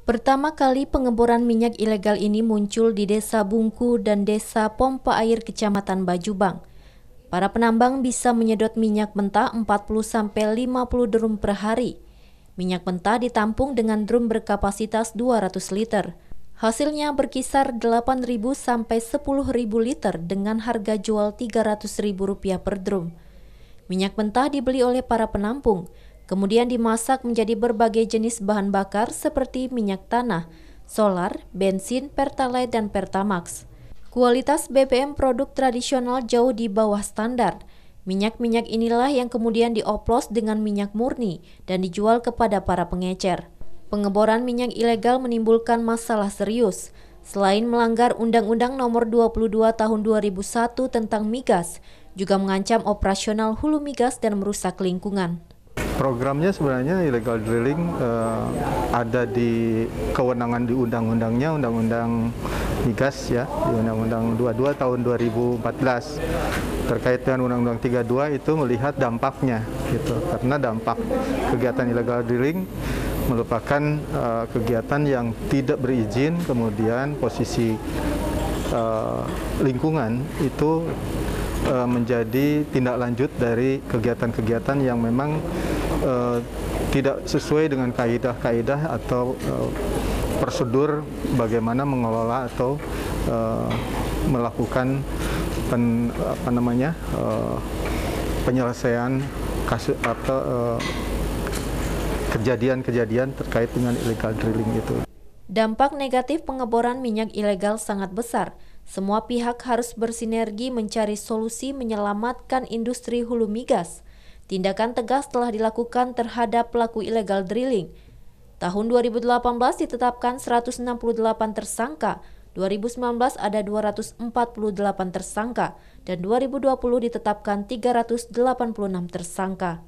Pertama kali pengeboran minyak ilegal ini muncul di Desa Bungku dan Desa Pompa Air Kecamatan Bajubang. Para penambang bisa menyedot minyak mentah 40-50 drum per hari. Minyak mentah ditampung dengan drum berkapasitas 200 liter. Hasilnya berkisar 8.000 sampai 10.000 liter dengan harga jual Rp300.000 per drum. Minyak mentah dibeli oleh para penampung, kemudian dimasak menjadi berbagai jenis bahan bakar seperti minyak tanah, solar, bensin, pertalite, dan pertamax. Kualitas BBM produk tradisional jauh di bawah standar. Minyak-minyak inilah yang kemudian dioplos dengan minyak murni dan dijual kepada para pengecer. Pengeboran minyak ilegal menimbulkan masalah serius. Selain melanggar Undang-Undang Nomor 22 Tahun 2001 tentang migas, juga mengancam operasional hulu migas dan merusak lingkungan. Programnya sebenarnya illegal drilling ada di kewenangan di undang-undangnya, Undang-Undang Migas ya, di Undang-Undang 22 Tahun 2014. Terkait dengan Undang-Undang 32 itu melihat dampaknya gitu. Karena dampak kegiatan illegal drilling merupakan kegiatan yang tidak berizin, kemudian posisi lingkungan itu menjadi tindak lanjut dari kegiatan-kegiatan yang memang tidak sesuai dengan kaidah-kaidah atau prosedur bagaimana mengelola atau melakukan penyelesaian kasus atau kejadian-kejadian terkait dengan illegal drilling itu. Dampak negatif pengeboran minyak ilegal sangat besar. Semua pihak harus bersinergi mencari solusi menyelamatkan industri hulu migas. Tindakan tegas telah dilakukan terhadap pelaku illegal drilling. Tahun 2018 ditetapkan 168 tersangka, 2019 ada 248 tersangka, dan 2020 ditetapkan 386 tersangka.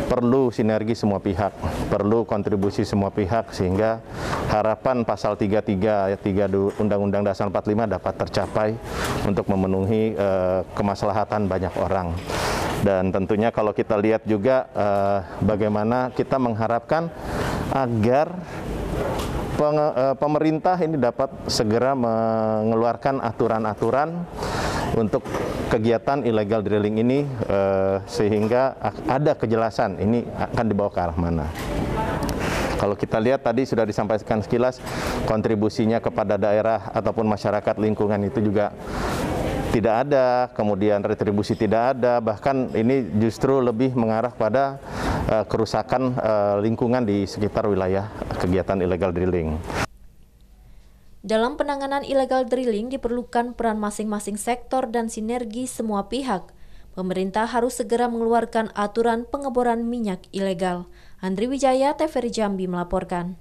Perlu sinergi semua pihak, perlu kontribusi semua pihak sehingga harapan pasal 33 ayat 3 Undang-Undang Dasar 45 dapat tercapai untuk memenuhi kemaslahatan banyak orang. Dan tentunya kalau kita lihat juga bagaimana kita mengharapkan agar pemerintah ini dapat segera mengeluarkan aturan-aturan untuk kegiatan illegal drilling ini sehingga ada kejelasan ini akan dibawa ke arah mana. Kalau kita lihat tadi sudah disampaikan sekilas kontribusinya kepada daerah ataupun masyarakat lingkungan itu juga tidak ada, kemudian retribusi tidak ada, bahkan ini justru lebih mengarah pada kerusakan lingkungan di sekitar wilayah kegiatan illegal drilling. Dalam penanganan illegal drilling diperlukan peran masing-masing sektor dan sinergi semua pihak. Pemerintah harus segera mengeluarkan aturan pengeboran minyak ilegal. Andri Wijaya, TVRI Jambi melaporkan.